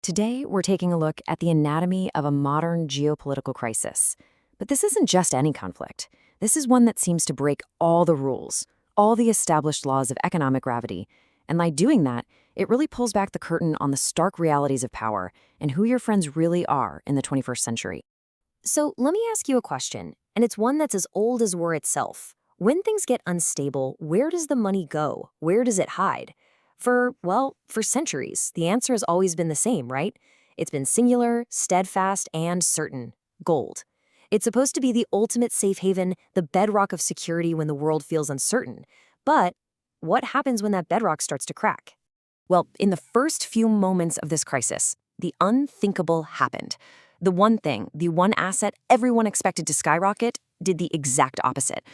Today, we're taking a look at the anatomy of a modern geopolitical crisis. But this isn't just any conflict. This is one that seems to break all the rules, all the established laws of economic gravity. And by doing that, it really pulls back the curtain on the stark realities of power and who your friends really are in the 21st century. So let me ask you a question, and it's one that's as old as war itself. When things get unstable, where does the money go? Where does it hide? For centuries, the answer has always been the same, right? It's been singular, steadfast, and certain. Gold. It's supposed to be the ultimate safe haven, the bedrock of security when the world feels uncertain. But what happens when that bedrock starts to crack? Well, in the first few moments of this crisis, the unthinkable happened. The one thing, the one asset everyone expected to skyrocket, did the exact opposite.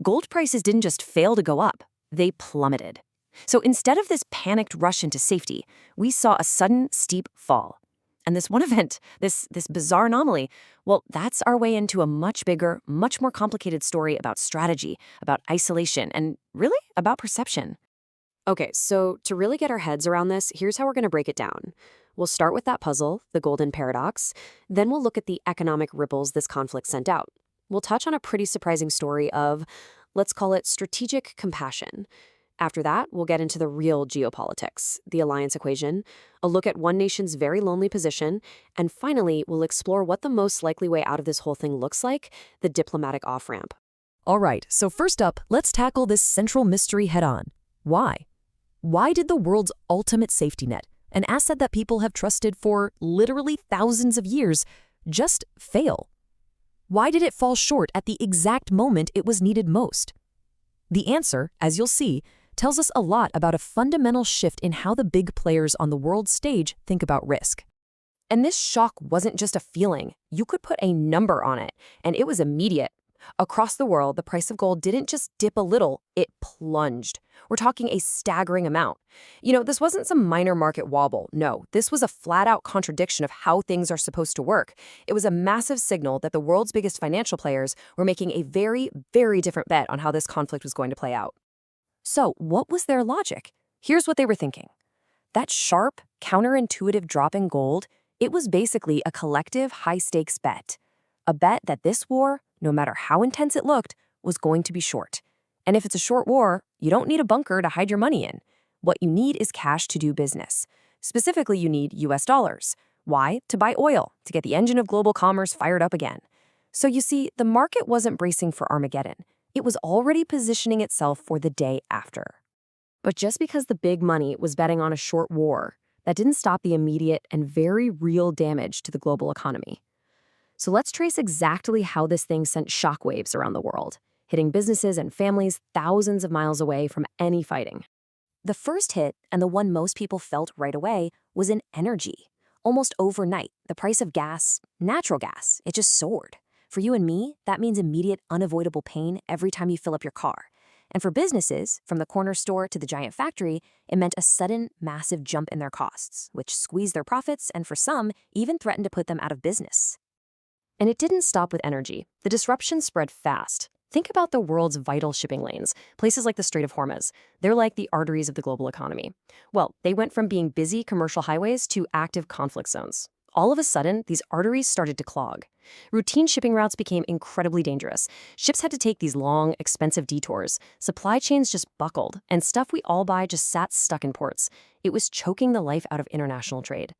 Gold prices didn't just fail to go up, they plummeted. So instead of this panicked rush into safety, we saw a sudden, steep fall. And this one event, this bizarre anomaly, well, that's our way into a much bigger, much more complicated story about strategy, about isolation, and really about perception. Okay, so to really get our heads around this, here's how we're going to break it down. We'll start with that puzzle, the golden paradox. Then we'll look at the economic ripples this conflict sent out. We'll touch on a pretty surprising story of, let's call it strategic compassion. After that, we'll get into the real geopolitics, the alliance equation, a look at one nation's very lonely position, and finally, we'll explore what the most likely way out of this whole thing looks like, the diplomatic off-ramp. All right, so first up, let's tackle this central mystery head-on. Why? Why did the world's ultimate safety net, an asset that people have trusted for literally thousands of years, just fail? Why did it fall short at the exact moment it was needed most? The answer, as you'll see, tells us a lot about a fundamental shift in how the big players on the world stage think about risk. And this shock wasn't just a feeling. You could put a number on it, and it was immediate. Across the world, the price of gold didn't just dip a little, it plunged. We're talking a staggering amount. This wasn't some minor market wobble. No, this was a flat-out contradiction of how things are supposed to work. It was a massive signal that the world's biggest financial players were making a very, very different bet on how this conflict was going to play out. So, what was their logic? Here's what they were thinking. That sharp, counterintuitive drop in gold, it was basically a collective high-stakes bet. A bet that this war, no matter how intense it looked, was going to be short. And if it's a short war, you don't need a bunker to hide your money in. What you need is cash to do business. Specifically, you need US dollars. Why? To buy oil, to get the engine of global commerce fired up again. So you see, the market wasn't bracing for Armageddon. It was already positioning itself for the day after. But just because the big money was betting on a short war, that didn't stop the immediate and very real damage to the global economy. So let's trace exactly how this thing sent shockwaves around the world, hitting businesses and families thousands of miles away from any fighting. The first hit, and the one most people felt right away, was in energy. Almost overnight, the price of gas, natural gas, it just soared. For you and me, that means immediate, unavoidable pain every time you fill up your car. And for businesses, from the corner store to the giant factory, it meant a sudden, massive jump in their costs, which squeezed their profits and for some, even threatened to put them out of business. And it didn't stop with energy. The disruption spread fast. Think about the world's vital shipping lanes, places like the Strait of Hormuz. They're like the arteries of the global economy. Well, they went from being busy commercial highways to active conflict zones. All of a sudden, these arteries started to clog. Routine shipping routes became incredibly dangerous. Ships had to take these long, expensive detours. Supply chains just buckled, and stuff we all buy just sat stuck in ports. It was choking the life out of international trade.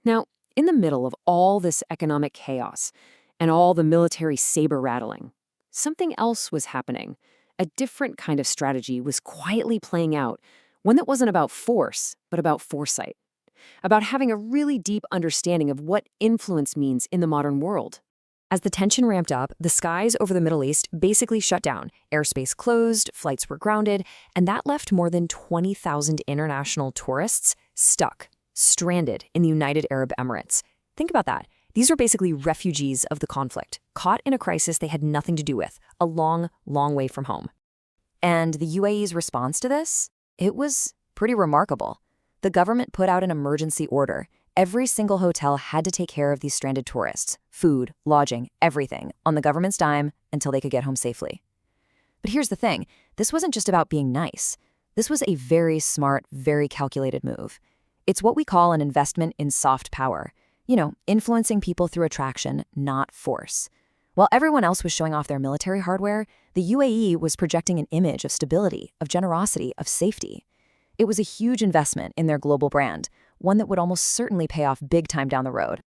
Now, in the middle of all this economic chaos and all the military saber rattling, something else was happening. A different kind of strategy was quietly playing out, one that wasn't about force, but about foresight. About having a really deep understanding of what influence means in the modern world. As the tension ramped up, the skies over the Middle East basically shut down. Airspace closed, flights were grounded, and that left more than 20,000 international tourists stuck, stranded in the United Arab Emirates. Think about that. These were basically refugees of the conflict, caught in a crisis they had nothing to do with, a long, long way from home. And the UAE's response to this? It was pretty remarkable. The government put out an emergency order. Every single hotel had to take care of these stranded tourists, food, lodging, everything, on the government's dime until they could get home safely. But here's the thing, this wasn't just about being nice. This was a very smart, very calculated move. It's what we call an investment in soft power. Influencing people through attraction, not force. While everyone else was showing off their military hardware, the UAE was projecting an image of stability, of generosity, of safety. It was a huge investment in their global brand, one that would almost certainly pay off big time down the road.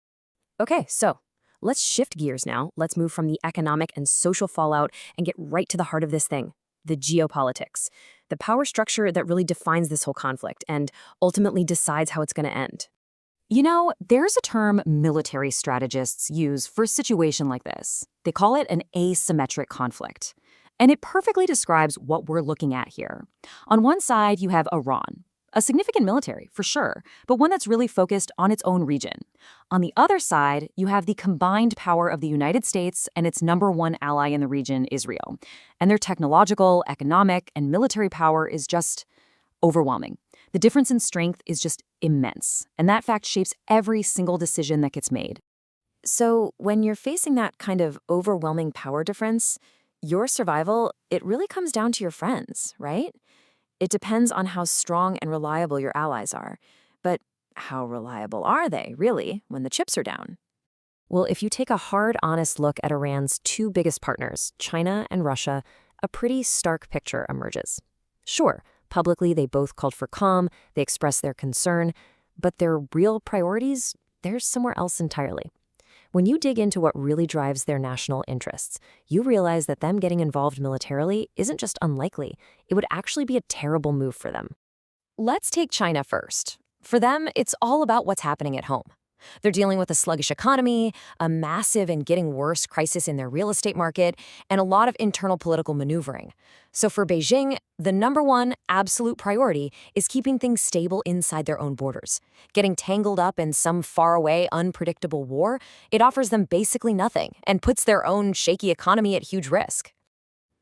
Okay, so let's shift gears now. Let's move from the economic and social fallout and get right to the heart of this thing, the geopolitics, the power structure that really defines this whole conflict and ultimately decides how it's going to end. There's a term military strategists use for a situation like this. They call it an asymmetric conflict. And it perfectly describes what we're looking at here. On one side, you have Iran, a significant military, for sure, but one that's really focused on its own region. On the other side, you have the combined power of the United States and its number one ally in the region, Israel. And their technological, economic, and military power is just overwhelming. The difference in strength is just immense, and that fact shapes every single decision that gets made. So when you're facing that kind of overwhelming power difference, your survival, it really comes down to your friends, right? It depends on how strong and reliable your allies are. But how reliable are they, really, when the chips are down? Well, if you take a hard, honest look at Iran's two biggest partners, China and Russia, a pretty stark picture emerges. Sure, publicly they both called for calm, they expressed their concern, but their real priorities, they're somewhere else entirely. When you dig into what really drives their national interests, you realize that them getting involved militarily isn't just unlikely, it would actually be a terrible move for them. Let's take China first. For them, it's all about what's happening at home. They're dealing with a sluggish economy, a massive and getting worse crisis in their real estate market, and a lot of internal political maneuvering. So for Beijing, the number one absolute priority is keeping things stable inside their own borders. Getting tangled up in some faraway, unpredictable war, it offers them basically nothing and puts their own shaky economy at huge risk.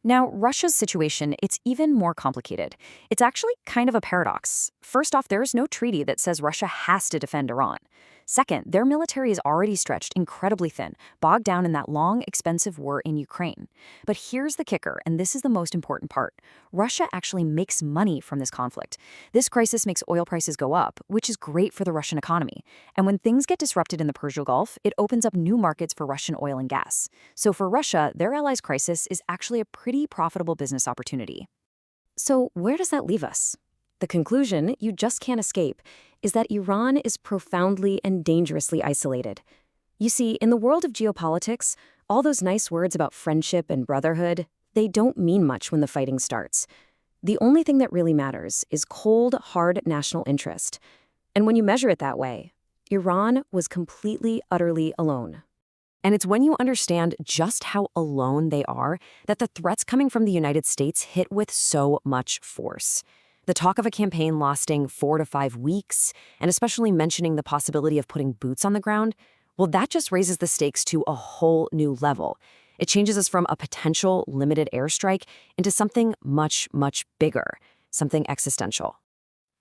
Now, Russia's situation, it's even more complicated. It's actually kind of a paradox. First off, there's no treaty that says Russia has to defend Iran. Second, their military is already stretched incredibly thin, bogged down in that long, expensive war in Ukraine. But here's the kicker, and this is the most important part. Russia actually makes money from this conflict. This crisis makes oil prices go up, which is great for the Russian economy. And when things get disrupted in the Persian Gulf, it opens up new markets for Russian oil and gas. So for Russia, their allies' crisis is actually a pretty profitable business opportunity. So where does that leave us? The conclusion you just can't escape is that Iran is profoundly and dangerously isolated. You see, in the world of geopolitics, all those nice words about friendship and brotherhood, they don't mean much when the fighting starts. The only thing that really matters is cold, hard national interest. And when you measure it that way, Iran was completely, utterly alone. And it's when you understand just how alone they are that the threats coming from the United States hit with so much force. The talk of a campaign lasting 4 to 5 weeks, and especially mentioning the possibility of putting boots on the ground, well, that just raises the stakes to a whole new level. It changes us from a potential limited airstrike into something much, much bigger, something existential.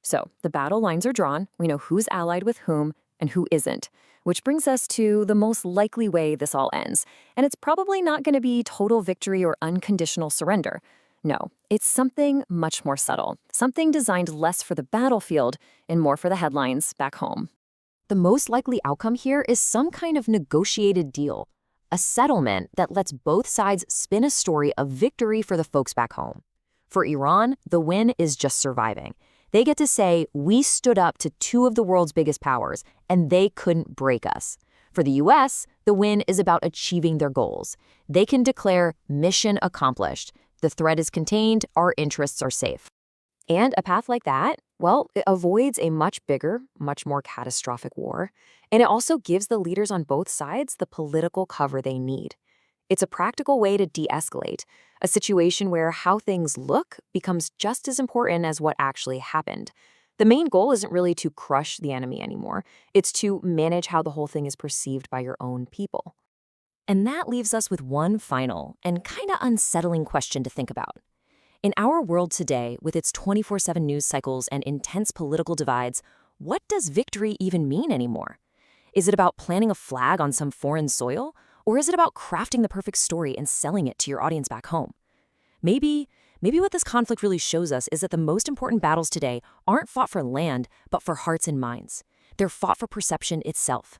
So the battle lines are drawn, we know who's allied with whom and who isn't, which brings us to the most likely way this all ends. And it's probably not going to be total victory or unconditional surrender. No, it's something much more subtle, something designed less for the battlefield and more for the headlines back home. The most likely outcome here is some kind of negotiated deal, a settlement that lets both sides spin a story of victory for the folks back home. For Iran, the win is just surviving. They get to say, we stood up to two of the world's biggest powers, and they couldn't break us. For the U.S., the win is about achieving their goals. They can declare mission accomplished. The threat is contained, our interests are safe. And a path like that, well, it avoids a much bigger, much more catastrophic war. And it also gives the leaders on both sides the political cover they need. It's a practical way to de-escalate, a situation where how things look becomes just as important as what actually happened. The main goal isn't really to crush the enemy anymore. It's to manage how the whole thing is perceived by your own people. And that leaves us with one final and kind of unsettling question to think about. In our world today, with its 24/7 news cycles and intense political divides, what does victory even mean anymore? Is it about planting a flag on some foreign soil? Or is it about crafting the perfect story and selling it to your audience back home? Maybe Maybe what this conflict really shows us is that the most important battles today aren't fought for land, but for hearts and minds. They're fought for perception itself.